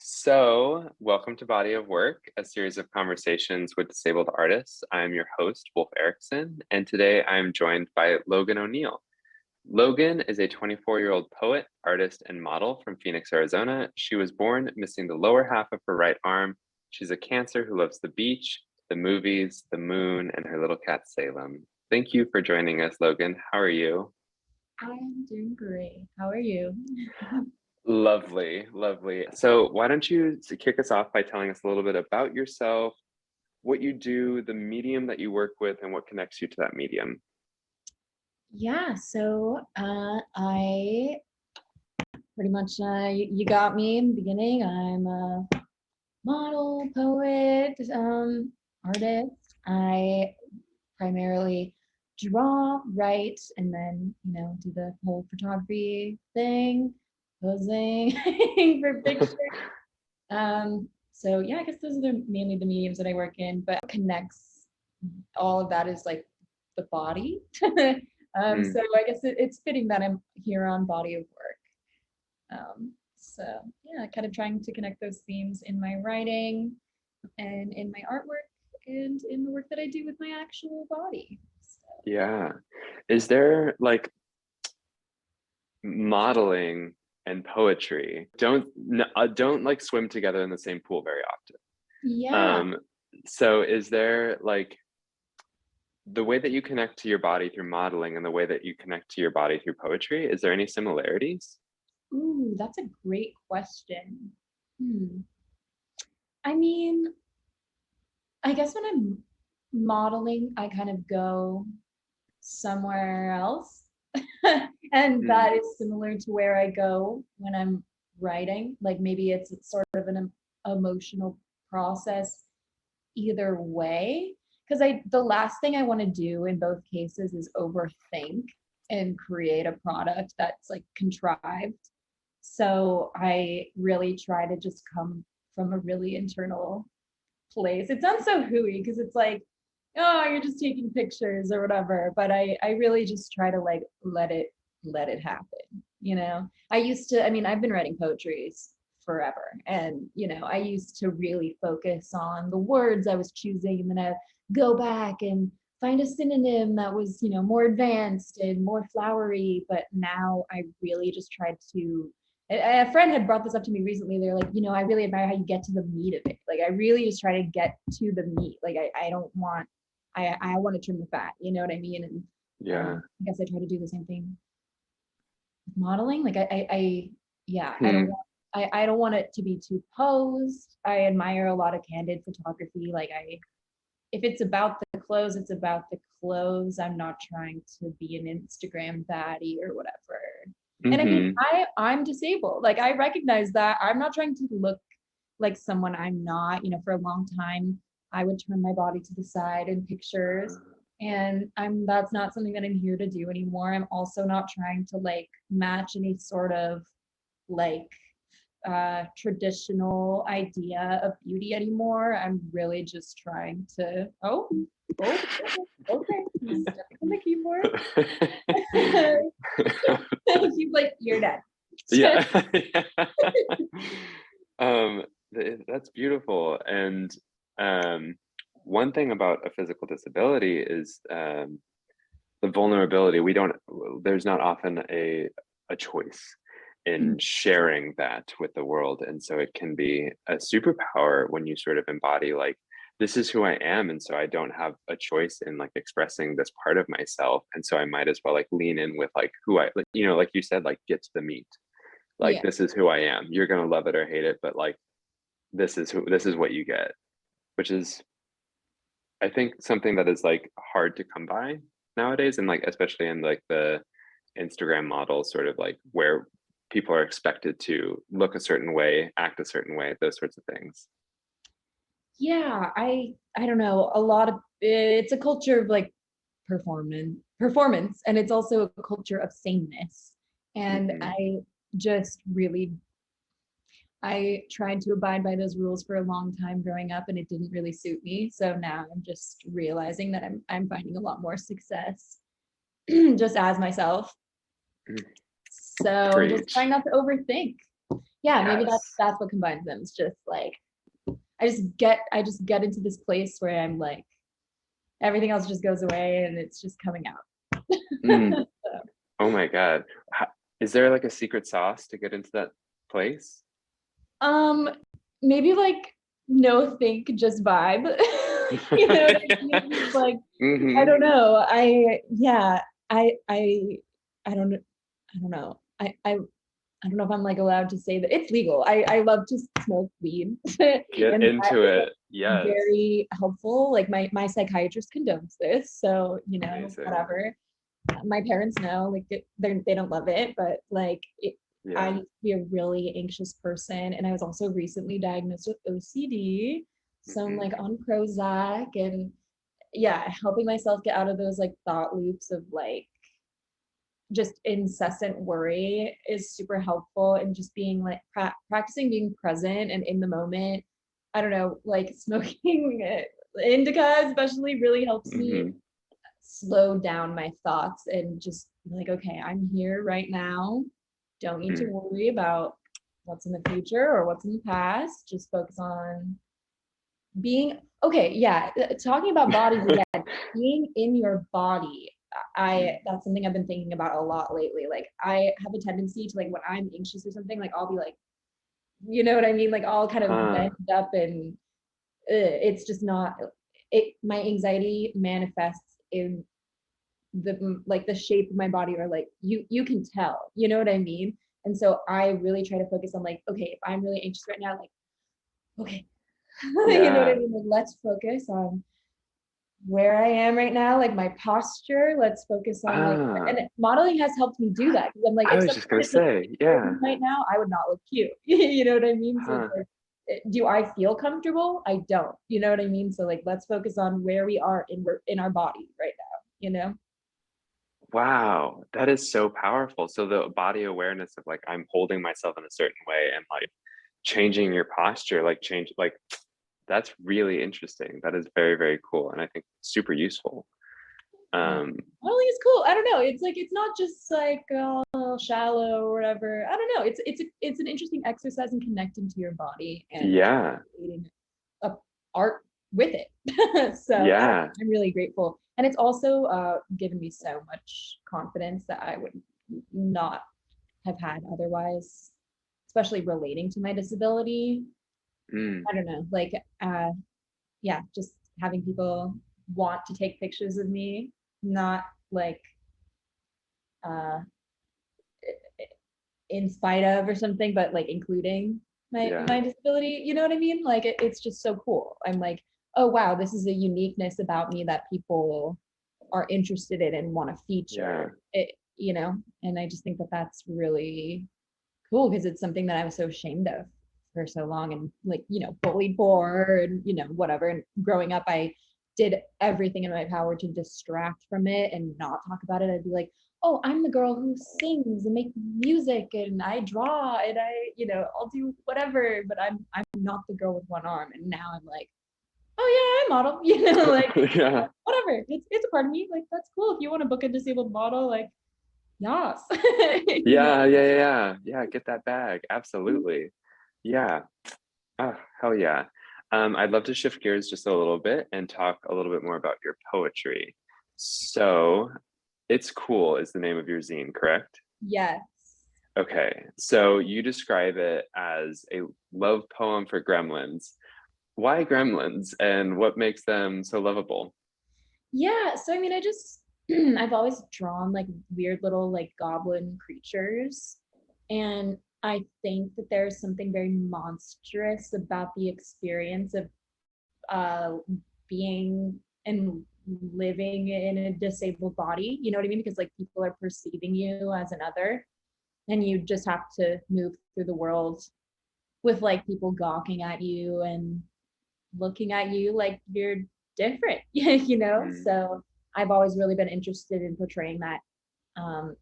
So, welcome to Body of Work, a series of conversations with disabled artists. I'm your host, Wolfe Erikson, and today I'm joined by Logan O'Neill. Logan is a 24-year-old poet, artist, and model from Phoenix, Arizona. She was born missing the lower half of her right arm. She's a Cancer who loves the beach, the movies, the moon, and her little cat, Salem. Thank you for joining us, Logan. How are you? I'm doing great. How are you? Lovely, lovely. So, why don't you kick us off by telling us a little bit about yourself, what you do, the medium that you work with, and what connects you to that medium? Yeah, so I pretty much you got me in the beginning. I'm a model, poet, artist. I primarily draw, write, and then do the whole photography thing, posing for pictures. So yeah, I guess those are mainly the mediums that I work in, but connects all of that is like the body. Mm, So I guess it's fitting that I'm here on Body of Work. So yeah, kind of trying to connect those themes in my writing and in my artwork and in the work that I do with my actual body. So. yeah. Is there like modeling and poetry don't like swim together in the same pool very often? Yeah. Um, so is there like the way that you connect to your body through modeling and the way that you connect to your body through poetry, is there any similarities? Ooh, that's a great question. I mean, I guess when I'm modeling, I kind of go somewhere else. And Mm, that is similar to where I go when I'm writing. Like maybe it's sort of an emotional process either way. Because the last thing I want to do in both cases is overthink and create a product that's like contrived. So I really try to just come from a really internal place. It sounds so hooey because it's like, oh, you're just taking pictures or whatever. But I really just try to like let it happen. I mean, I've been writing poetry forever. And, I used to really focus on the words I was choosing and then I go back and find a synonym that was, more advanced and more flowery. But now I really just tried to a friend had brought this up to me recently. They're like, I really admire how you get to the meat of it. Like, I really just try to get to the meat. Like, I don't want, I want to trim the fat. You know what I mean? And yeah. I guess I try to do the same thing with modeling. Like, yeah, Hmm. I don't want it to be too posed. I admire a lot of candid photography. Like, if it's about the clothes, it's about the clothes. I'm not trying to be an Instagram baddie or whatever. And I mean, Hmm. I'm disabled. Like I recognize that. I'm not trying to look like someone I'm not. For a long time, I would turn my body to the side in pictures. And that's not something that I'm here to do anymore. I'm also not trying to like match any sort of like traditional idea of beauty anymore. I'm really just trying to okay. He's stepping on the keyboard. He's like, you're done. Yeah. That's beautiful. And one thing about a physical disability is the vulnerability. There's not often a choice in sharing that with the world. And so it can be a superpower when you sort of embody like, this is who I am. And so I don't have a choice in like expressing this part of myself. And so I might as well like lean in with like who I, like, like you said, like get to the meat. Like, Yeah. this is who I am. You're going to love it or hate it, but like, this is what you get, which is, I think, something that is like hard to come by nowadays. And like, especially in like the Instagram model, sort of like where people are expected to look a certain way, act a certain way, those sorts of things. Yeah, I don't know. A lot of it's a culture of like performance, and it's also a culture of sameness. And Hmm. I tried to abide by those rules for a long time growing up, and it didn't really suit me. So now I'm just realizing that I'm finding a lot more success just as myself. So just trying Preach. not to overthink. Yeah, maybe Yes. that's what combines them. It's just like I just get into this place where I'm like everything else just goes away and it's just coming out. Mm. So, Oh my God. Is there like a secret sauce to get into that place? um, maybe like no think, just vibe. You know what I mean? Just like I Hmm. don't know. I I don't I don't know. I don't know if I'm like allowed to say that it's legal. I love to smoke weed, Get and that into is like it. Yes. very helpful. Like my psychiatrist condones this, so you know Amazing. whatever. My parents know, like they don't love it, but like I Yeah. used to be a really anxious person, and I was also recently diagnosed with OCD. So I'm Hmm. like on Prozac and yeah, helping myself get out of those like thought loops of like just incessant worry is super helpful and just being like practicing being present and in the moment. I don't know, like smoking indica especially really helps me Hmm. slow down my thoughts and just be like, okay, I'm here right now. Don't need to Hmm. worry about what's in the future or what's in the past. Just focus on being okay. Yeah, talking about bodies again, being in your body. I that's something I've been thinking about a lot lately. Like I have a tendency to like when I'm anxious or something, like I'll be like, you know what I mean? Like I'll kind of Huh. bend up and it's just not it my anxiety manifests in the like the shape of my body or like you can tell, you know what I mean? And so I really try to focus on like, okay, if I'm really anxious right now, like, okay, you know what I Yeah. mean? Like, let's focus on where I am right now, like my posture. Let's focus on like, Ah, and modeling has helped me do that because I'm like, I if was someone just gonna were to take say, a picture of yeah. me right now, I would not look cute. You know what I mean? So it's Huh. like, do I feel comfortable? I don't. You know what I mean? So like, let's focus on where we are in our body right now. You know? Wow, that is so powerful. So the body awareness of like I'm holding myself in a certain way and like changing your posture, like change like that's really interesting. That is very, very cool. And I think super useful. Yeah. Um, Modeling is cool. I don't know. It's like it's not just like shallow or whatever. I don't know. It's an interesting exercise in connecting to your body and yeah, creating a art with it. So yeah, I'm really grateful, and it's also given me so much confidence that I would not have had otherwise, especially relating to my disability. mm, I don't know, like uh, yeah, just having people want to take pictures of me, not like uh in spite of or something, but like including yeah, my disability. You know what I mean? Like it's just so cool. I'm like, oh wow, this is a uniqueness about me that people are interested in and want to yeah, feature. It, you know, and I just think that that's really cool because it's something that I was so ashamed of for so long and like you know bullied for and you know whatever. And growing up, I did everything in my power to distract from it and not talk about it. I'd be like, oh, I'm the girl who sings and make music and I draw and I, you know, I'll do whatever, but I'm not the girl with one arm. And now I'm like, oh yeah, I model, you know, like yeah, whatever. It's a part of me. Like that's cool. If you want to book a disabled model, like yes. You know. yeah, yeah, yeah, yeah. Yeah, get that bag. Absolutely. Yeah. Oh, hell yeah. I'd love to shift gears just a little bit and talk a little bit more about your poetry. So, It's Cool is the name of your zine, correct? Yes. Okay, so you describe it as a love poem for gremlins. Why gremlins and what makes them so lovable? Yeah, so I mean, I just I've always drawn like weird little like goblin creatures, and I think that there's something very monstrous about the experience of uh being and living in a disabled body. You know what I mean? Because like people are perceiving you as another, and you just have to move through the world with like people gawking at you and looking at you like you're different, you know? Mm, So I've always really been interested in portraying that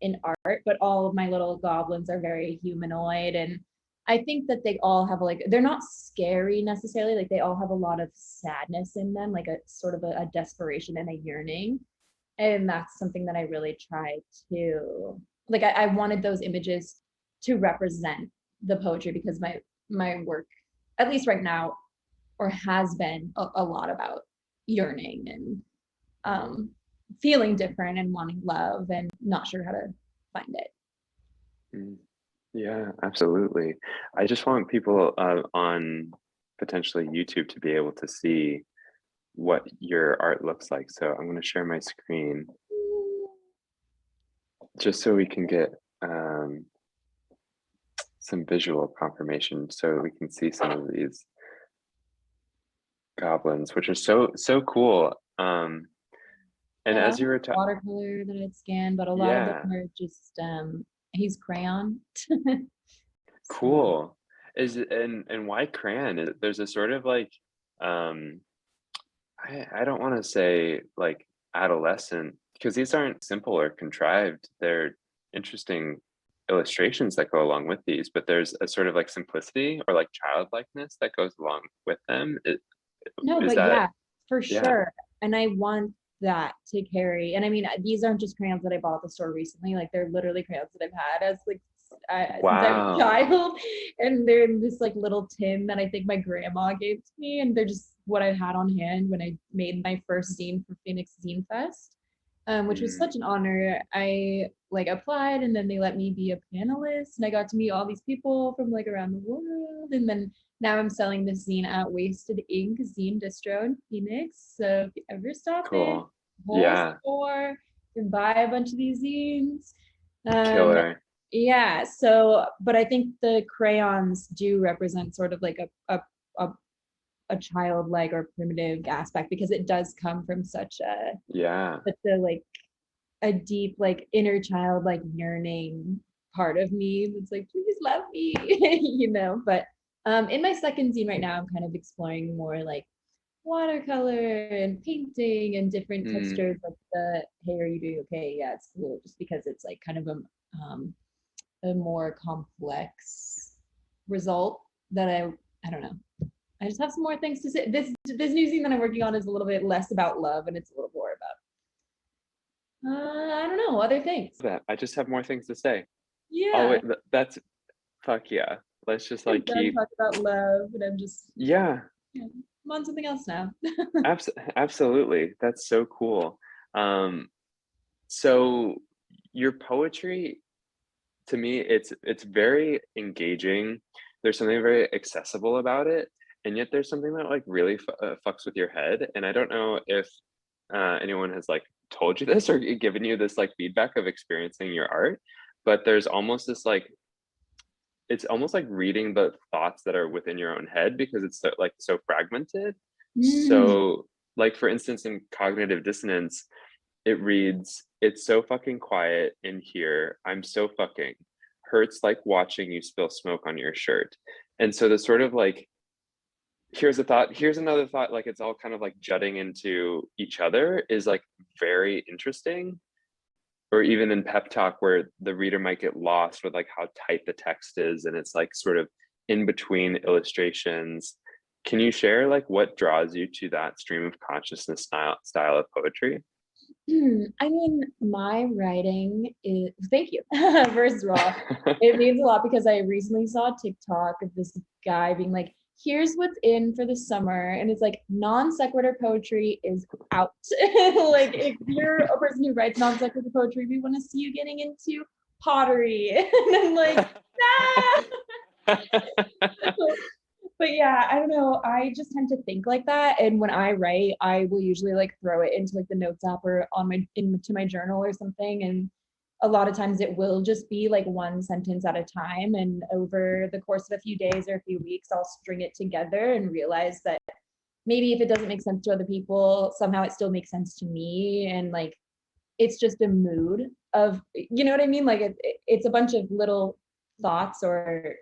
in art, but all of my little goblins are very humanoid. And I think that they all have like, they're not scary necessarily, like they all have a lot of sadness in them, like a sort of a desperation and a yearning. And that's something that I really try to, like, I wanted those images to represent the poetry, because my work, at least right now, or has been a lot about yearning and feeling different and wanting love and not sure how to find it. Mm. Yeah, absolutely. I just want people on potentially YouTube to be able to see what your art looks like. So I'm going to share my screen just so we can get um, some visual confirmation, so we can see some of these goblins, which are so cool. And A lot as of you were watercolor that I'd scanned, but a lot of them yeah, are just he's crayon. So cool. And why crayon? There's a sort of like um I don't want to say like adolescent, because these aren't simple or contrived. They're interesting illustrations that go along with these, but there's a sort of like simplicity or like childlikeness that goes along with them. no, Is but that yeah, for yeah. sure. And I want that to carry. And I mean, these aren't just crayons that I bought at the store recently. Like they're literally crayons that I've had as like since I was a Wow. child, and they're in this like little tin that I think my grandma gave to me, and they're just what I had on hand when I made my first zine for Phoenix Zine Fest, which was Mm, such an honor. I like applied, and then they let me be a panelist, and I got to meet all these people from like around the world, and then now I'm selling this zine at Wasted Ink Zine Distro in Phoenix. So if you ever stop in, cool. whole Yeah, store, you can buy a bunch of these zines. Um, killer. yeah, so but I think the crayons do represent sort of like a, a childlike or primitive aspect, because it does come from Yeah, such a like a deep like inner child like yearning part of me that's like, please love me, but in my second zine right now, I'm kind of exploring more like watercolor and painting and different mm, textures, like the hey, are you doing okay, yeah, it's cool, just because it's like kind of a more complex result that I don't know. I just have some more things to say. This new zine that I'm working on is a little bit less about love, and it's a little more about I don't know, other things. that I just have more things to say. Oh Yeah, wait, that's fuck yeah. Let's just I'm like done keep talking about love, and I'm just yeah, yeah, I'm on something else now. absolutely. That's so cool. Um, so your poetry, to me, it's very engaging. There's something very accessible about it, and yet there's something that like really fucks with your head. And I don't know if anyone has like told you this or given you this like feedback of experiencing your art, but there's almost this like it's almost like reading the thoughts that are within your own head, because it's so, like so fragmented. Mm, So like for instance in cognitive dissonance, it reads, it's so fucking quiet in here, I'm so fucking hurts like watching you spill smoke on your shirt. And so the sort of like, here's a thought, here's another thought, like it's all kind of like jutting into each other, is like very interesting. Or even in pep talk where the reader might get lost with like how tight the text is and it's like sort of in between illustrations. Can you share like what draws you to that stream of consciousness style of poetry? I mean, my writing is, thank you. First of all, it means a lot, because I recently saw a TikTok of this guy being like, here's what's in for the summer. And it's like non sequitur poetry is out. Like, if you're a person who writes non sequitur poetry, we want to see you getting into pottery. And I'm like, nah. But yeah, I don't know. I just tend to think like that. And when I write, I will usually like throw it into like the notes app or on my into my journal or something. And a lot of times it will just be like one sentence at a time. And over the course of a few days or a few weeks, I'll string it together and realize that maybe if it doesn't make sense to other people, somehow it still makes sense to me. And like it's just a mood of, you know what I mean? Like it's a bunch of little thoughts or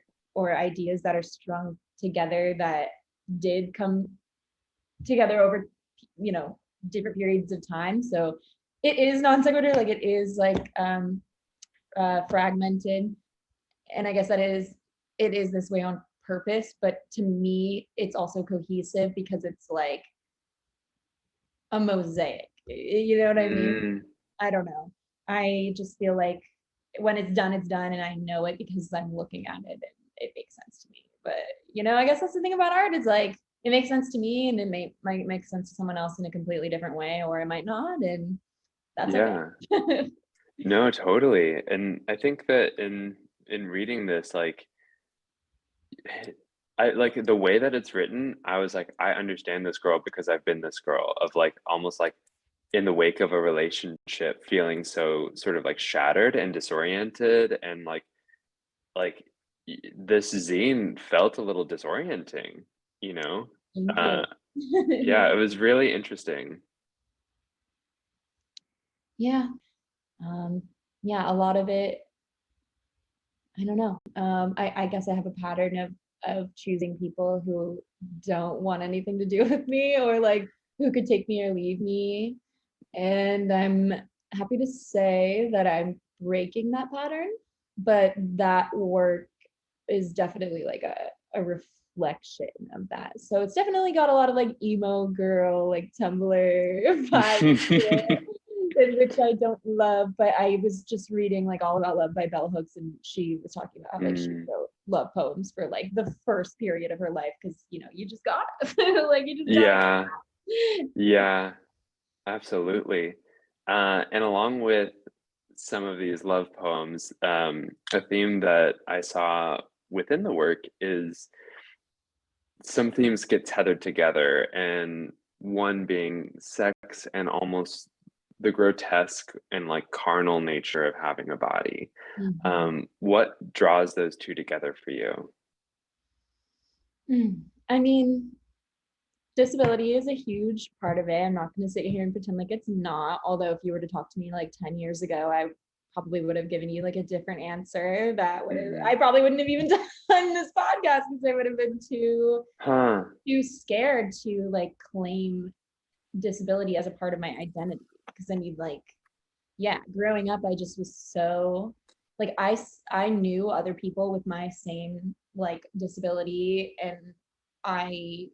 ideas that are strung together that did come together over, you know, different periods of time. So it is non sequitur, like it is like fragmented, and I guess it is this way on purpose. But to me, it's also cohesive because it's like a mosaic. You know what I mean? Mm, I don't know. I just feel like when it's done, and I know it because I'm looking at it. it makes sense to me. But I guess that's the thing about art, is like it makes sense to me, and it might make sense to someone else in a completely different way, or it might not, and that's okay. Yeah. No, totally. And I think that in reading this, like I like the way that it's written, I was like, I understand this girl because I've been this girl of like almost like in the wake of a relationship feeling so sort of like shattered and disoriented and like this zine felt a little disorienting, you know? Thank Uh you. yeah, it was really interesting. Yeah. Um, yeah, a lot of it, I don't know. I guess I have a pattern of choosing people who don't want anything to do with me, or like who could take me or leave me. And I'm happy to say that I'm breaking that pattern, but that work is definitely like a reflection of that. So it's definitely got a lot of like emo girl, like Tumblr vibes to it, in which I don't love. But I was just reading like All About Love by Bell Hooks, and she was talking about like she Mm, wrote love poems for like the first period of her life, because you just got it. Like you just gotta yeah, get it. yeah, absolutely. And along with some of these love poems, a theme that I saw within the work is some themes get tethered together, and one being sex and almost the grotesque and like carnal nature of having a body. Mhm. What draws those two together for you? I mean, disability is a huge part of it. I'm not going to sit here and pretend like it's not. Although, if you were to talk to me like 10 years ago, I probably would have given you like a different answer. Mhm. I probably wouldn't have even done this podcast, because I would have been Huh. too scared to like claim disability as a part of my identity. Because I mean, like, yeah, growing up, I just was so like I knew other people with my same like disability, and I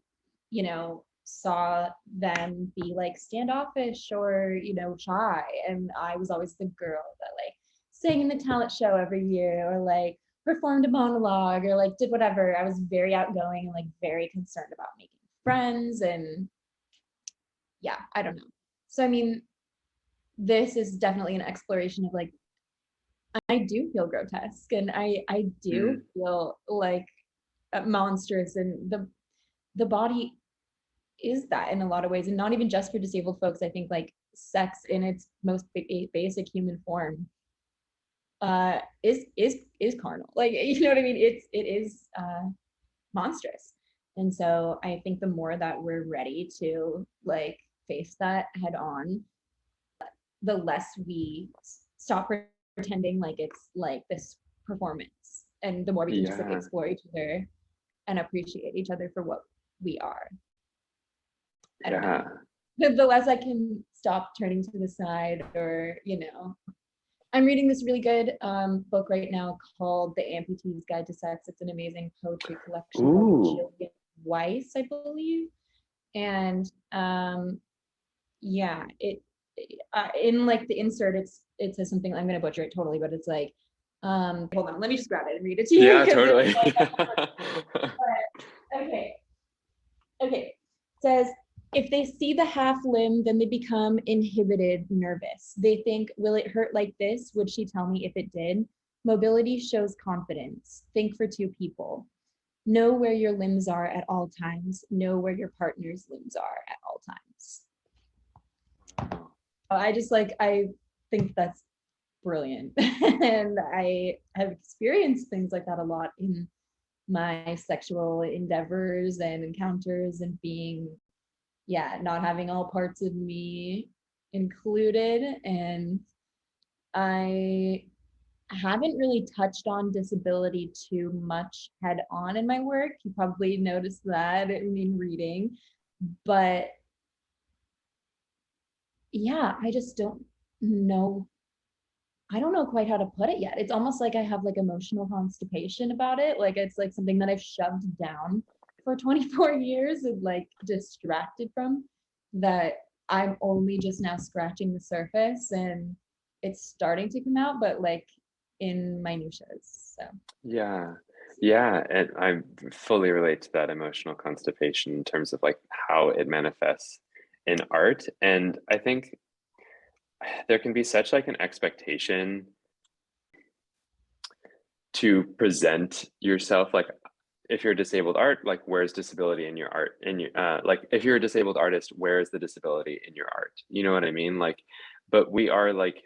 saw them be like standoffish or shy, and I was always the girl that like sang in the talent show every year, or like performed a monologue, or like did whatever. I was very outgoing and like very concerned about making friends, and yeah, I don't know. So I mean, this is definitely an exploration of like I do feel grotesque, and I do Mm. feel like monstrous, and the body is that in a lot of ways, and not even just for disabled folks. I think like sex in its most basic human form is carnal. Like you know what I mean? It is monstrous, and so I think the more that we're ready to like face that head on, the less we stop pretending like it's like this performance, and the more we can just like Yeah. explore each other and appreciate each other for what we are. I don't know. Yeah. The less I can stop turning to the side, or I'm reading this really good book right now called The Amputee's Guide to Sex. It's an amazing poetry collection by Ooh. Jillian Weiss, I believe. And yeah, it in like the insert, it says something. I'm gonna butcher it totally, but it's like, hold on, let me just grab it and read it to you, Yeah, because it's totally. like okay, okay. It says, if they see the half limb, then they become inhibited, nervous. They think, will it hurt like this? Would she tell me if it did? Mobility shows confidence. Think for two people. Know where your limbs are at all times. Know where your partner's limbs are at all times. I think that's brilliant. And I have experienced things like that a lot in my sexual endeavors and encounters, and being, yeah, not having all parts of me included. And I haven't really touched on disability too much head on in my work. You probably noticed that in reading. But yeah, I just know I don't know quite how to put it yet. It's almost like I have like emotional constipation about it. Like it's like something that I've shoved down for 24 years and like distracted from, that I'm only just now scratching the surface, and it's starting to come out, but like in minutiae. So Yeah. Yeah, and I fully relate to that emotional constipation in terms of like how it manifests in art. And I think there can be such like an expectation to present yourself like if you're a disabled art, like where's disability in your art in your like if you're a disabled artist, where's the disability in your art? You know what I mean? Like, but we are like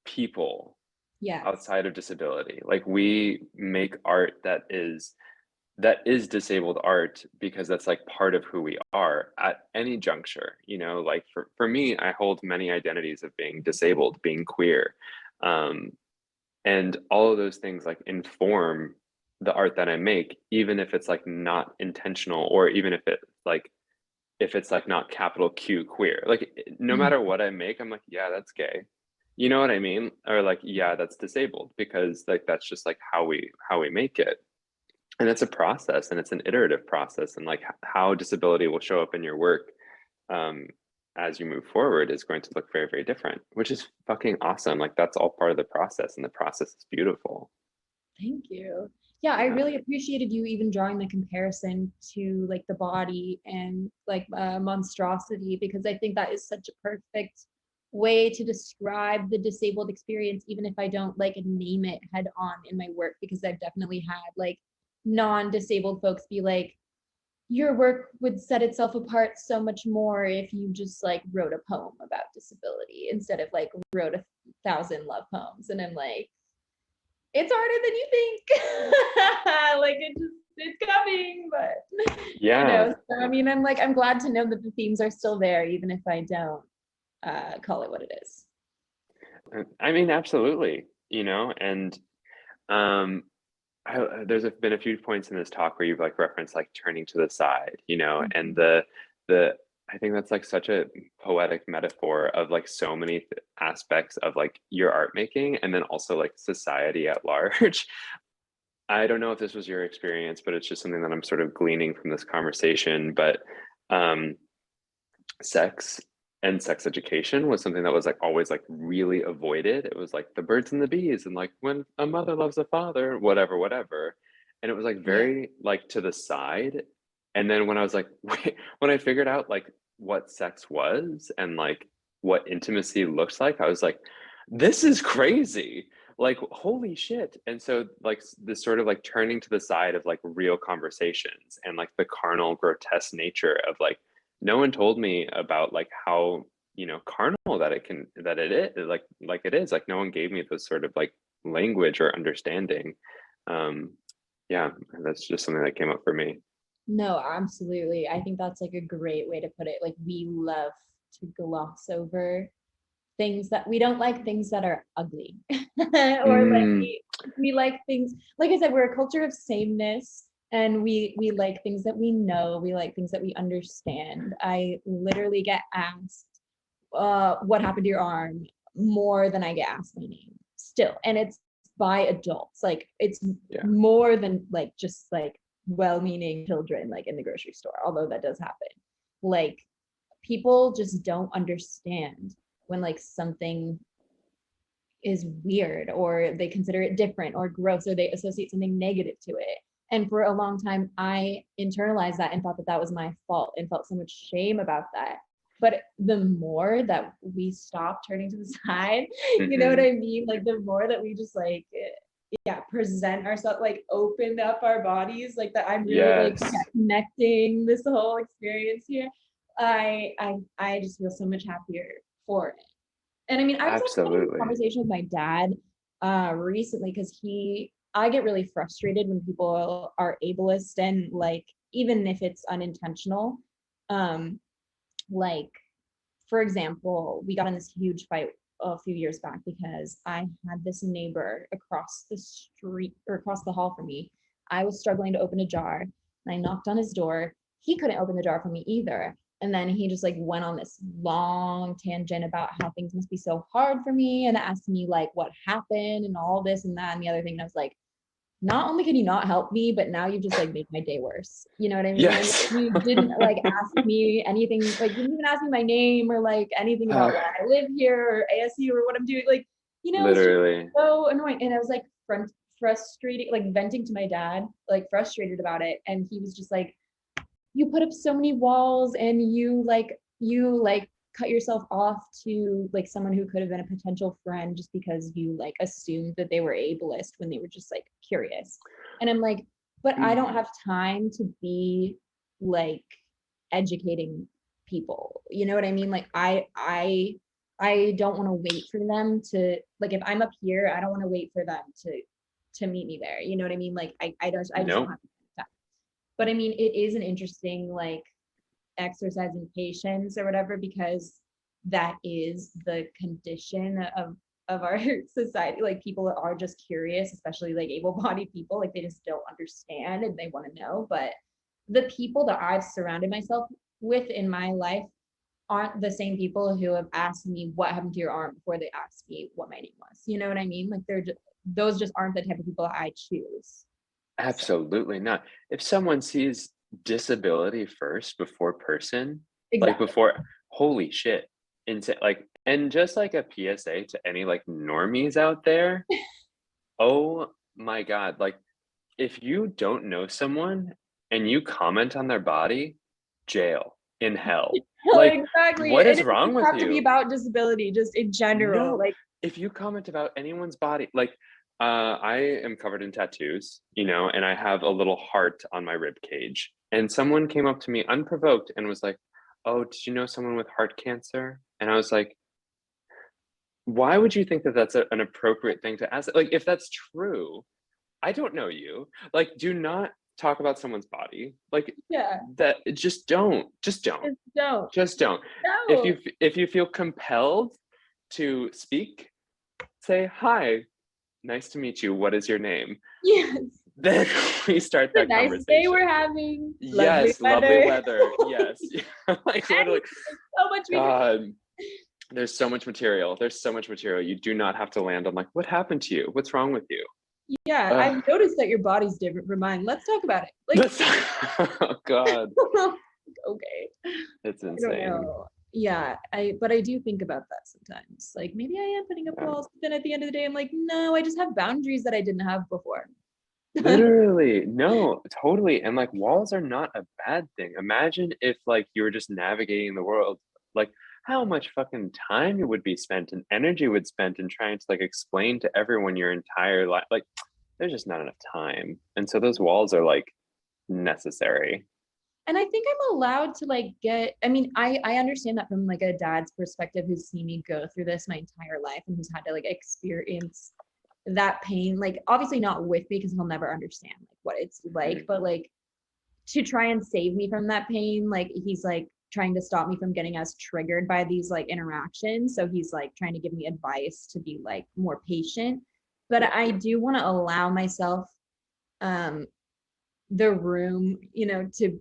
people Yes. outside of disability. Like we make art that is disabled art because that's like part of who we are at any juncture, you know, like for me, I hold many identities of being disabled, being queer. Um, and all of those things like inform the art that I make, even if it's like not intentional, or even if it's like not capital Q queer. Like no Mhm. matter what I make, I'm like, yeah, that's gay. You know what I mean? Or like, yeah, that's disabled, because like that's just like how we make it. And it's a process, and it's an iterative process, and like how disability will show up in your work um as you move forward is going to look very, very different, which is fucking awesome. Like that's all part of the process, and the process is beautiful. Thank you. Yeah, I Yeah. really appreciated you even drawing the comparison to like the body and like monstrosity, because I think that is such a perfect way to describe the disabled experience, even if I don't like name it head on in my work, because I've definitely had like non-disabled folks be like, your work would set itself apart so much more if you just like wrote a poem about disability instead of like wrote 1,000 love poems. And I'm like, it's harder than you think. Like it's coming, but Yeah. So I mean, I'm glad to know that the themes are still there, even if I don't call it what it is. I mean, absolutely, you know, and um been a few points in this talk where you've like referenced like turning to the side, you know, and Mhm. the I think that's like such a poetic metaphor of like so many aspects of like your art making, and then also like society at large. I don't know if this was your experience, but it's just something that I'm sort of gleaning from this conversation. But um, sex and sex education was something that was like always like really avoided. It was like the birds and the bees, and like when a mother loves a father, whatever, whatever. And it was like Yeah. very like to the side. And then when I was like, when I figured out like what sex was and like what intimacy looks like, I was like, this is crazy. Like, holy shit. And so, like, this sort of like turning to the side of like real conversations and like the carnal, grotesque nature of like, no one told me about like how, you know, carnal that it is, like it is. Like no one gave me this sort of like language or understanding. um yeah, that's just something that came up for me. No, absolutely. I think that's like a great way to put it. Like we love to gloss over things that we don't like, things that are ugly. Or like Mm, we like things, like I said, we're a culture of sameness, and we like things that we know, we like things that we understand. I literally get asked what happened to your arm more than I get asked my name still. And it's by adults. Like it's yeah, more than like just like well-meaning children like in the grocery store, although that does happen. Like people just don't understand when like something is weird, or they consider it different or gross, or they associate something negative to it. And for a long time I internalized that and thought that that was my fault and felt so much shame about that. But the more that we stop turning to the side, you know what hmm, I mean, like the more that we just like yeah, present ourselves, like open up our bodies, like that, I'm really like yeah, yes, connecting this whole experience here. I just feel so much happier for it. And I mean, I was actually having a absolutely. conversation with my dad recently, because I get really frustrated when people are ableist, and like, even if it's unintentional, um, like, for example, we got in this huge fight a few years back because I had this neighbor across the street or across the hall from me. I was struggling to open a jar, and I knocked on his door. He couldn't open the jar for me either. And then he just like went on this long tangent about how things must be so hard for me, and asked me like what happened and all this and that and the other thing. And I was like, not only can you not help me, but now you just like make my day worse. You know what I mean? Like Yes. you didn't like ask me anything, like you didn't even ask me my name or like anything about why I live here or ASU or what I'm doing. Like, it was just Literally. so annoying. And I was like frustrated, like venting to my dad, like frustrated about it. And he was just like, you put up so many walls and you cut yourself off to like someone who could have been a potential friend just because you like assumed that they were ableist when they were just like curious. And I'm like, but I don't have time to be like educating people. You know what I mean? Like I don't want to wait for them to, like, if I'm up here, I don't want to wait for them to meet me there. You know what I mean? Like I just don't No. have time. But I mean, it is an interesting like exercise in patience or whatever, because that is the condition of our society. Like people are just curious, especially like able-bodied people, like they just don't understand and they want to know. But the people that I've surrounded myself with in my life aren't the same people who have asked me what happened to your arm before they asked me what my name was. You know what I mean? Like they're just, those just aren't the type of people I choose. So Absolutely not. If someone sees disability first before person, like exactly. before, holy shit. Into like, and just like a PSA to any like normies out there, oh my God, like if you don't know someone and you comment on their body, jail in hell. Like, Exactly. what And is it wrong doesn't with have to be you? about disability, just in general. No, Like, if you comment about anyone's body, like I am covered in tattoos, you know, and I have a little heart on my rib cage. And someone came up to me unprovoked and was like, "Oh, did you know someone with heart cancer?" And I was like, "Why would you think that that's an appropriate thing to ask?" Like, if that's true, I don't know you. Like, do not talk about someone's body. Like yeah, that. Just don't. just don't. Just don't. No. If you feel compelled to speak, say hi. Nice to meet you. What is your name? Yes. Then we start It's a that nice day conversation. we're having. Lovely Yes, lovely weather. weather. Yes. Like And literally, so much we can. God, there's so much material. There's so much material. You do not have to land on like, what happened to you? What's wrong with you? Yeah, I've Ugh. noticed that your body's different from mine. Let's talk about it. Like, That's oh God. okay. It's I don't insane. know. Yeah, but I do think about that sometimes. Like maybe I am putting up Yeah. walls, but then at the end of the day, I'm like, no, I just have boundaries that I didn't have before. Literally, no, totally. And like walls are not a bad thing. Imagine if like you were just navigating the world, like how much fucking time you would be spent and energy would spent in trying to like explain to everyone your entire life. Like there's just not enough time. And so those walls are like necessary. And I think I'm allowed to like get, I mean, I understand that from like a dad's perspective who's seen me go through this my entire life and who's had to like experience that pain, like obviously not with me because he'll never understand like what it's like, Mm. but like to try and save me from that pain, like he's like trying to stop me from getting as triggered by these like interactions. So he's like trying to give me advice to be like more patient. But Yeah. I do want to allow myself um the room, you know, to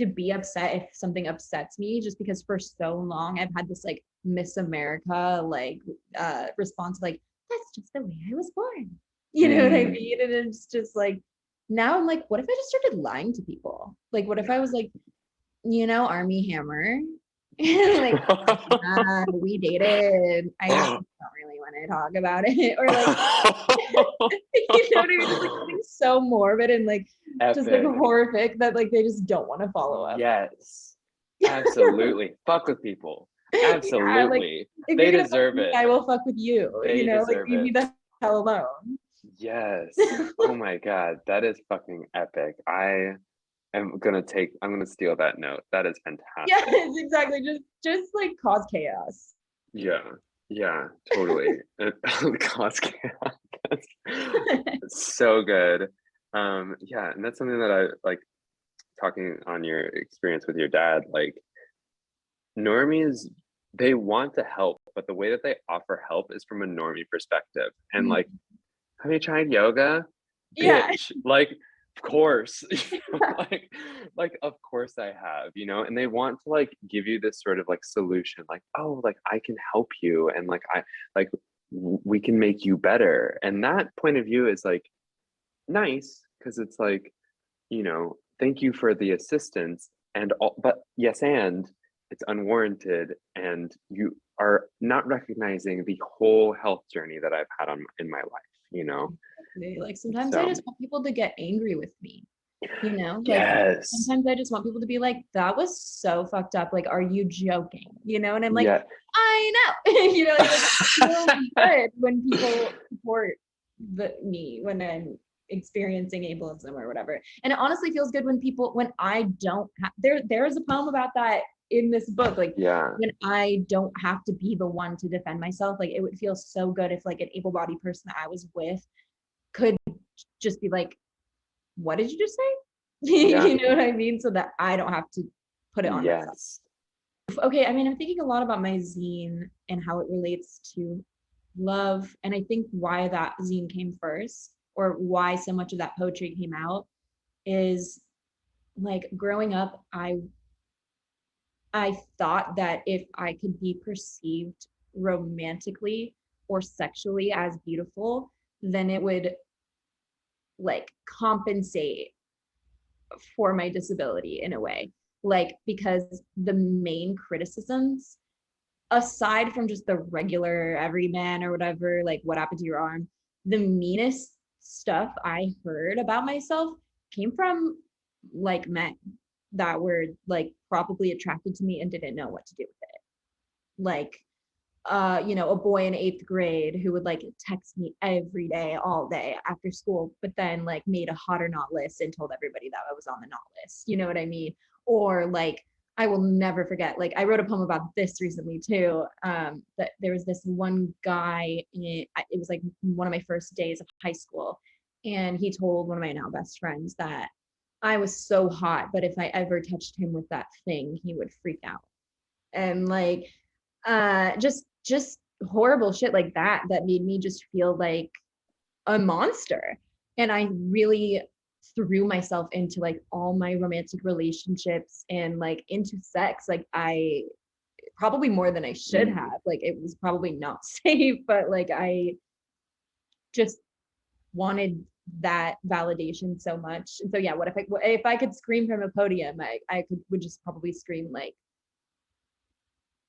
be upset if something upsets me, just because for so long I've had this like Miss America like response, like that's just the way I was born. You know what I Mm. mean? And it's just like now I'm like, what if I just started lying to people? Like what if I was like, you know, Army Hammer? Like we dated. I just don't really want to talk about it. Or like you know what I mean? Just like something so morbid and like just like Epic. horrific that like they just don't want to follow up. Yes. Absolutely. Fuck with people. Yeah, like Absolutely. if you're They gonna fuck with deserve me, it. I will fuck with you. You They know, like deserve leave me it. the hell alone. Yes. Oh my God. That is fucking epic. I'm gonna steal that note. That is Yes, fantastic. exactly. Just like cause chaos. Yeah. Yeah, totally. Cause chaos. That's so good. Yeah, and that's something that I like talking on your experience with your dad, like normies, they want to help, but the way that they offer help is from a normie perspective. And like, have you tried yoga? Yeah. Bitch, like, of course, like, of course I have, you know, and they want to like give you this sort of like solution, like, oh, like I can help you, and like like we can make you better. And that point of view is like nice because it's like, you know, thank you for the assistance and all, but yes, and it's unwarranted, and you are not recognizing the whole health journey that I've had in my life, you know. Exactly. Like sometimes I So just want people to get angry with me, like yes, sometimes I just want people to be like, that was so fucked up. Like, are you joking? And I'm like, yeah. I know. It's like it feels good when people support me when I'm experiencing ableism or whatever. And it honestly feels good when I don't have there's a poem about that in this book. Like Yeah. when I don't have to be the one to defend myself, like it would feel so good if like an able-bodied person that I was with could just be like, what did you just say? Yeah. You know what I mean? So that I don't have to put it on myself. Yes. Okay, I mean, I'm thinking a lot about my zine and how it relates to love. And I think why that zine came first, or why so much of that poetry came out, is like growing up, I thought that if I could be perceived romantically or sexually as beautiful, then it would like compensate for my disability in a way. Like, because the main criticisms, aside from just the regular everyman or whatever, like, what happened to your arm, the meanest stuff I heard about myself came from like men that were like probably attracted to me and didn't know what to do with it. Like, a boy in 8th grade who would like text me every day, all day after school, but then like made a hot or not list and told everybody that I was on the not list. You know what I mean? Or like, I will never forget, like, I wrote a poem about this recently too. That there was this one guy, it was like one of my first days of high school. And he told one of my now best friends that I was so hot, but if I ever touched him with that thing, he would freak out. And like, just horrible shit like that made me just feel like a monster. And I really threw myself into like all my romantic relationships and like into sex, like I probably more than I should Mm. have. Like it was probably not safe, but like I just wanted that validation so much. And so yeah, what if I could scream from a podium, I would just probably scream like,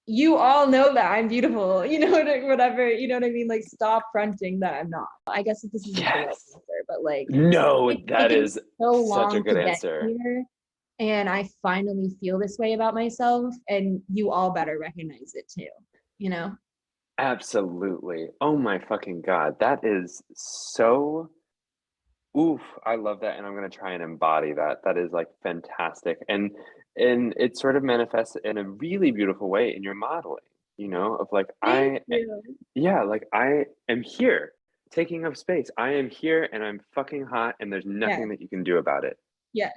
you all know that I'm beautiful, whatever, you know what I mean? Like, stop fronting that I'm not. I guess this isn't the right Yes. answer, but like, No, it's that taken me is so such a long good to get answer. here. And I finally feel this way about myself, and you all better recognize it too, you know? Absolutely. Oh my fucking God. That is so, oof, I love that, and I'm gonna try and embody that. That is like fantastic. And it sort of manifests in a really beautiful way in your modeling, of like Thank you. yeah, like I am here, taking up space. I am here and I'm fucking hot and there's Yeah. nothing that you can do about it. Yes.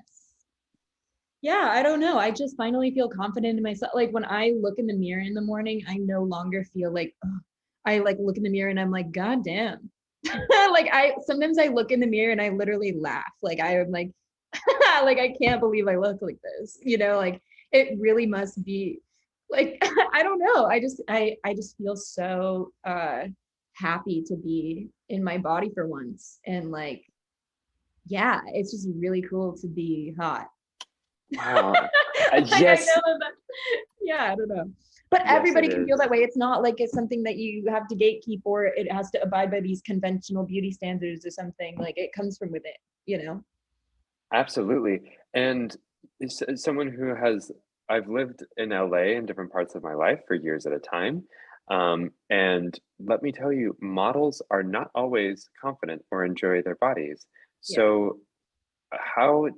Yeah, I don't know. I just finally feel confident in myself. Like when I look in the mirror in the morning, I no longer feel like, ugh. I like look in the mirror and I'm like, God damn. Like I sometimes I look in the mirror and I literally laugh. Like I am like, like I can't believe I look like this. Like it really must be like I don't know. I just feel so happy to be in my body for once. And like, yeah, it's just really cool to be hot. Wow. Like I Yes, know that, yeah, I don't know. But yes, it everybody can feel is. that way. It's not like it's something that you have to gatekeep or it has to abide by these conventional beauty standards or something. Like it comes from within. Absolutely. And someone I've lived in LA in different parts of my life for years at a time. And let me tell you, models are not always confident or enjoy their bodies. Yeah. So, how,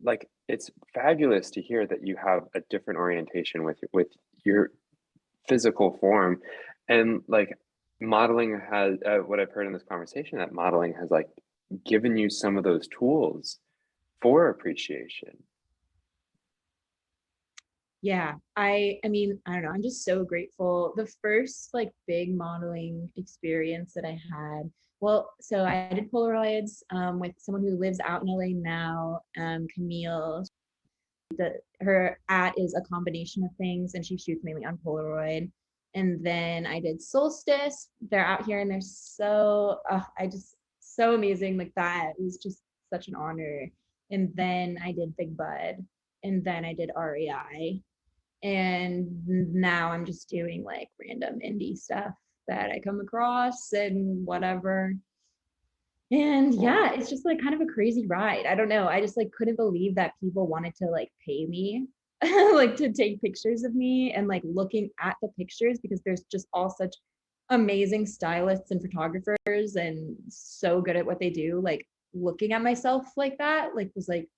like, it's fabulous to hear that you have a different orientation with your physical form. And like, modeling has, what I've heard in this conversation, that modeling has like given you some of those tools for appreciation. Yeah, I mean, I don't know. I'm just so grateful. The first like big modeling experience that I had, well, so I did Polaroids with someone who lives out in LA now, Camille. Her at is a combination of things, and she shoots mainly on Polaroid. And then I did Solstice. They're out here, and they're I just so amazing. Like that, it was just such an honor. And then I did Big Bud, and then I did REI, and now I'm just doing like random indie stuff that I come across and whatever. And yeah, Wow. it's just like kind of a crazy ride. I don't know. I just like couldn't believe that people wanted to like pay me like to take pictures of me, and like looking at the pictures, because there's just all such amazing stylists and photographers and so good at what they do. Like looking at myself like that, like was like,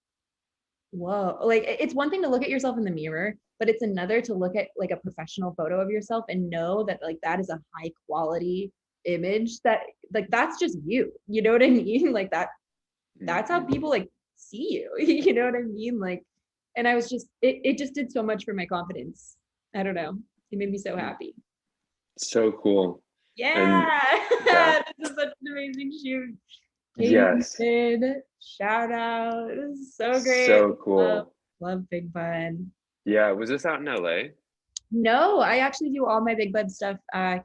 whoa. Like it's one thing to look at yourself in the mirror, but it's another to look at like a professional photo of yourself and know that like that is a high quality image, that like that's just you know what I mean? Like that's how Mhm. people like see you. You know what I mean? Like, and I was just it just did so much for my confidence. I don't know. It made me so happy. So cool. And Yeah. yeah, This is such an amazing shoot. Katie yes, did. Shout out. It was so great. so Love, cool. love Big Bud. Yeah, was this out in LA? No, I actually do all my Big Bud stuff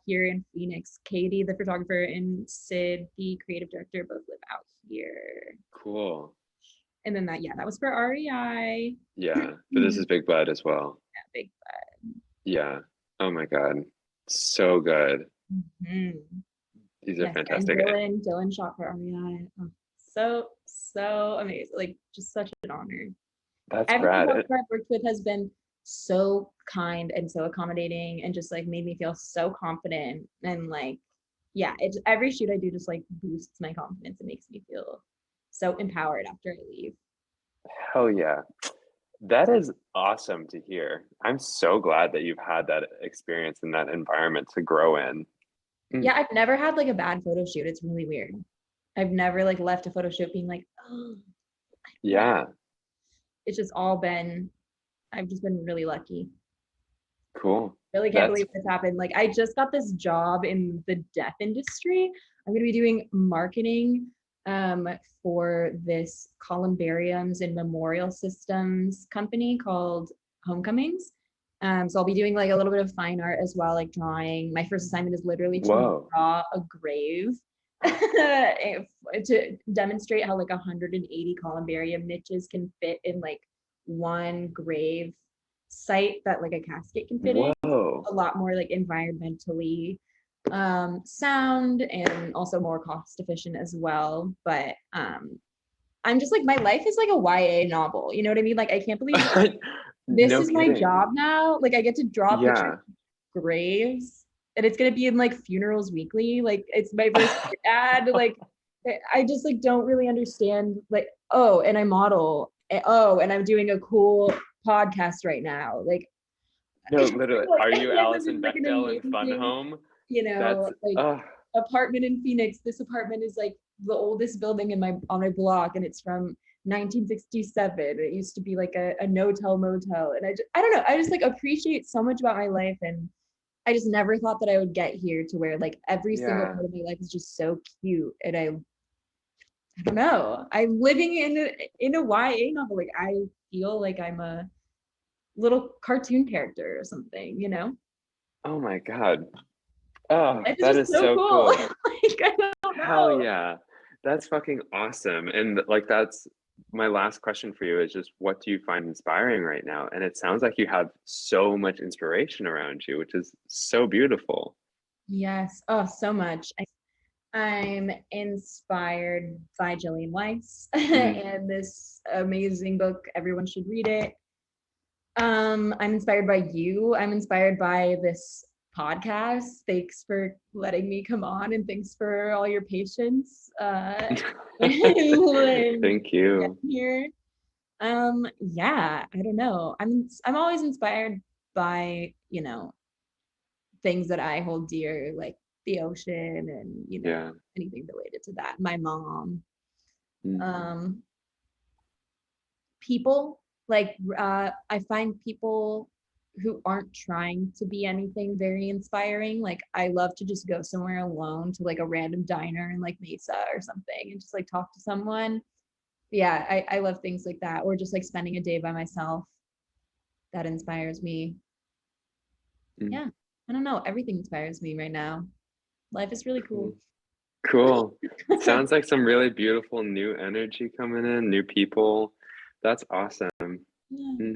here in Phoenix. Katie, the photographer, and Sid, the creative director, both live out here. Cool. And then that, yeah, that was for REI. Yeah, but this Yeah, is Big Bud as well. Big Yeah. Oh my God. So good. Bud. Mhm. These are Yes, and fantastic. Dylan shot for REI. Oh, so amazing. Like just such an honor. That's Every rad. photographer I've worked with has been so kind and so accommodating and just like made me feel so confident, and like yeah, it's every shoot I do just like boosts my confidence. It makes me feel so empowered after I leave. Hell yeah. That is awesome to hear. I'm so glad that you've had that experience in that environment to grow in. Mm, Yeah, I've never had like a bad photo shoot. It's really weird. I've never like left a photo shoot being like, oh, yeah. yeah, It's just all been, I've just been really lucky. cool. Really can't That's believe this happened. Like I just got this job in the deaf industry. I'm going to be doing marketing um, for this columbariums and memorial systems company called Homecomings. So I'll be doing like a little bit of fine art as well, like drawing. My first assignment is literally to whoa. draw a grave to demonstrate how like 180 columbarium niches can fit in like one grave site that like a casket can fit in. Whoa. A lot more like environmentally sound and also more cost efficient as well. But I'm just like my life is like a YA novel. You know what I mean? Like I can't believe this No is my kidding. job now. Like I get to draw pictures Yeah. of graves, and it's gonna be in like Funerals Weekly. Like it's my first ad. Like I just like don't really understand. Like oh, and I model. Oh, and I'm doing a cool podcast right now. Like No, literally. like Are you yes, this Allison is like an Bechdel in Fun amazing, Home? you That's know, like apartment in Phoenix. This apartment is like the oldest building in my on my block, and it's from 1967. It used to be like a no-tell motel, and I don't know. I just like appreciate so much about my life, and I just never thought that I would get here to where like every single yeah. part of my life is just so cute, and I don't know. I'm living in a YA novel. Like I feel like I'm a little cartoon character or something, you know? Oh my God. Oh, Life is that just is so so cool. cool. Like I don't Hell know. yeah. That's fucking awesome. And like that's my last question for you is just what do you find inspiring right now? And it sounds like you have so much inspiration around you, which is so beautiful. Yes. Oh, so much. I'm inspired by Jillian Weiss Mm. and this amazing book. Everyone should read it. I'm inspired by you. I'm inspired by this podcast. Thanks for letting me come on, and thanks for all your patience when Thank you. getting here. Yeah, I don't know. I'm always inspired by, you know, things that I hold dear, like the ocean and, you know, Yeah. anything related to that. My mom. Mhm. Um, people like I find people who aren't trying to be anything very inspiring. Like I love to just go somewhere alone to like a random diner in like Mesa or something and just like talk to someone. Yeah, I love things like that. Or just like spending a day by myself. That inspires me. Mm. Yeah, I don't know. Everything inspires me right now. Life is really cool. Cool. Cool. Sounds like some really beautiful new energy coming in, new people. That's awesome. Yeah. Mm,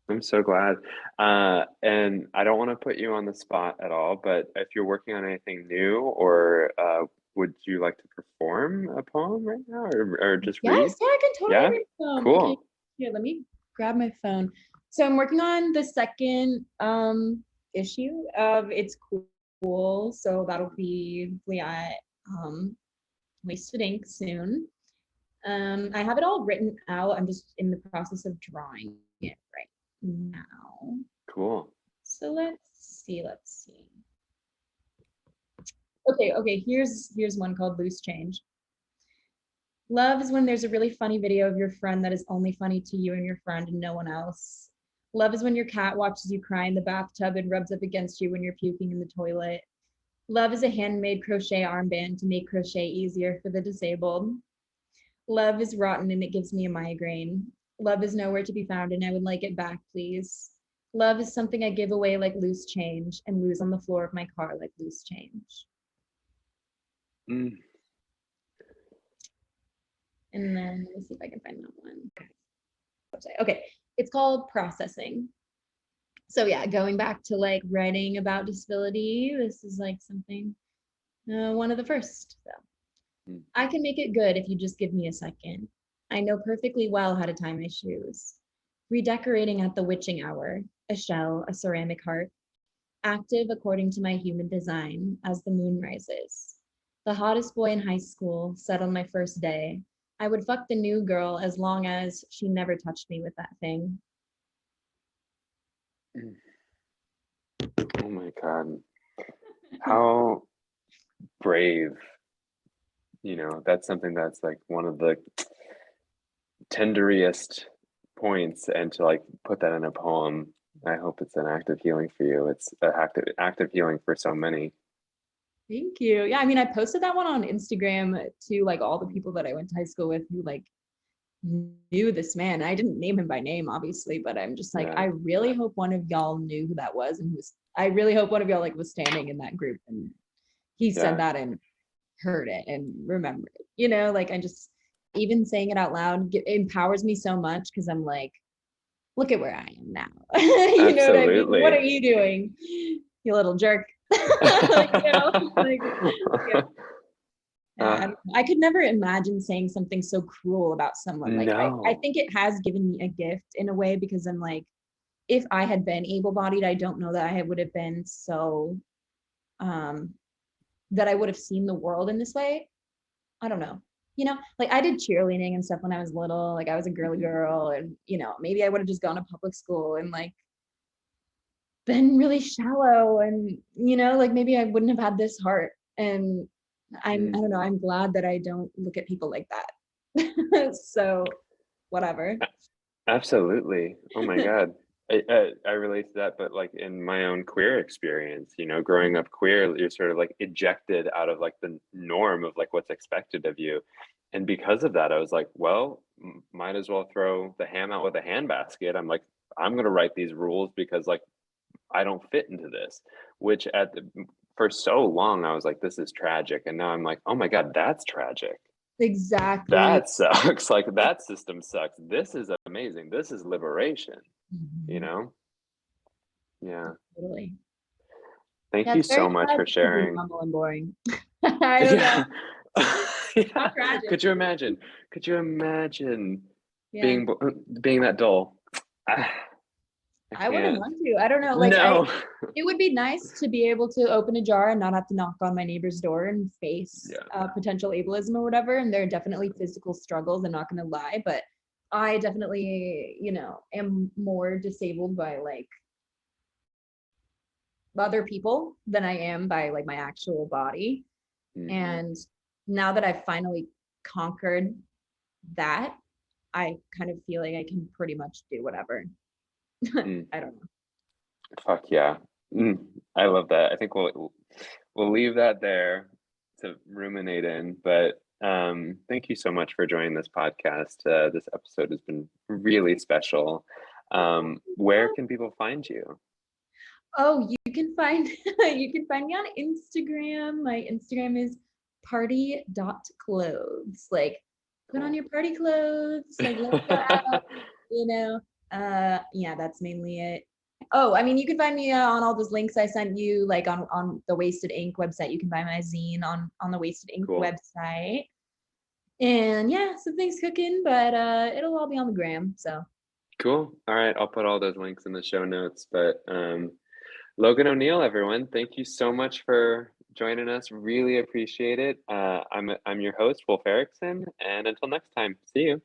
I'm so glad. And I don't want to put you on the spot at all, but if you're working on anything new or would you like to perform a poem right now, or just read? Yes, yeah, I can totally Yeah, read some. Okay, cool. here, let me grab my phone. So I'm working on the second issue of It's Cool. So that'll be hopefully at Wasted Ink soon. I have it all written out. I'm just in the process of drawing it right now. Cool. So let's see. Okay, here's one called Loose Change. Love is when there's a really funny video of your friend that is only funny to you and your friend and no one else. Love is when your cat watches you cry in the bathtub and rubs up against you when you're puking in the toilet. Love is a handmade crochet armband to make crochet easier for the disabled. Love is rotten and it gives me a migraine. Love is nowhere to be found and I would like it back, please. Love is something I give away like loose change and lose on the floor of my car like loose change. Mm. And then let's see if I can find that one. Okay, it's called Processing. So yeah, going back to like writing about disability, this is like something, one of the first. So I can make it good if you just give me a second. I know perfectly well how to tie my shoes. Redecorating at the witching hour, a shell, a ceramic heart, active according to my human design as the moon rises. The hottest boy in high school said on my first day, I would fuck the new girl as long as she never touched me with that thing. Oh my God. How brave. That's something that's like one of the tenderiest points, and to like put that in a poem, I hope it's an act of healing for you. It's an active healing for so many. Thank you. Yeah, I mean, I posted that one on Instagram to like all the people that I went to high school with who like knew this man. I didn't name him by name, obviously, but I'm just like, Yeah. I really hope one of y'all knew who that was, and I really hope one of y'all like was standing in that group and he said that and heard it and remembered it. Like I just, even saying it out loud empowers me so much because I'm like, look at where I am now. You know what I mean? What are you doing, you little jerk? I could never imagine saying something so cruel about someone. Like No. I think it has given me a gift in a way, because I'm like, if I had been able-bodied, I don't know that I would have been so that I would have seen the world in this way. I don't know. Like I did cheerleading and stuff when I was little. Like I was a girly girl, and maybe I would have just gone to public school and like been really shallow, and like maybe I wouldn't have had this heart. And I don't know, I'm glad that I don't look at people like that. So whatever. Absolutely. Oh my God. I relate to that, but like in my own queer experience, growing up queer, you're sort of like ejected out of like the norm of like what's expected of you. And because of that, I was like, well, might as well throw the ham out with a handbasket. I'm like, I'm going to write these rules because like I don't fit into this, which for so long, I was like, this is tragic. And now I'm like, oh my God, that's tragic. Exactly. That sucks. Like that system sucks. This is amazing. This is liberation, Mm-hmm. Yeah. Totally. Thank you so much for sharing. Humble and boring. I don't know. Yeah. Could you imagine? Yeah. being that dull? I wouldn't want to. I don't know. Like No. It would be nice to be able to open a jar and not have to knock on my neighbor's door and face potential ableism or whatever. And there are definitely physical struggles, I'm not going to lie, but I definitely, am more disabled by like other people than I am by like my actual body. And now that I've finally conquered that, I kind of feel like I can pretty much do whatever. I don't know. Fuck yeah. I love that. I think we'll leave that there to ruminate in, but thank you so much for joining this podcast. This episode has been really special. Where can people find you? Oh, you can find me on Instagram. My Instagram is party.clothes. Like put on your party clothes, like let's go out, yeah, that's mainly it. Oh, I mean, you can find me on all those links I sent you, like on the Wasted Ink website. You can buy my zine on the Wasted Ink Cool. website. And yeah, something's cooking, but it'll all be on the gram. So Cool. All right, I'll put all those links in the show notes. But Logan O'Neill, everyone, thank you so much for joining us. Really appreciate it. I'm your host, Wolfe Erikson, and until next time, see you.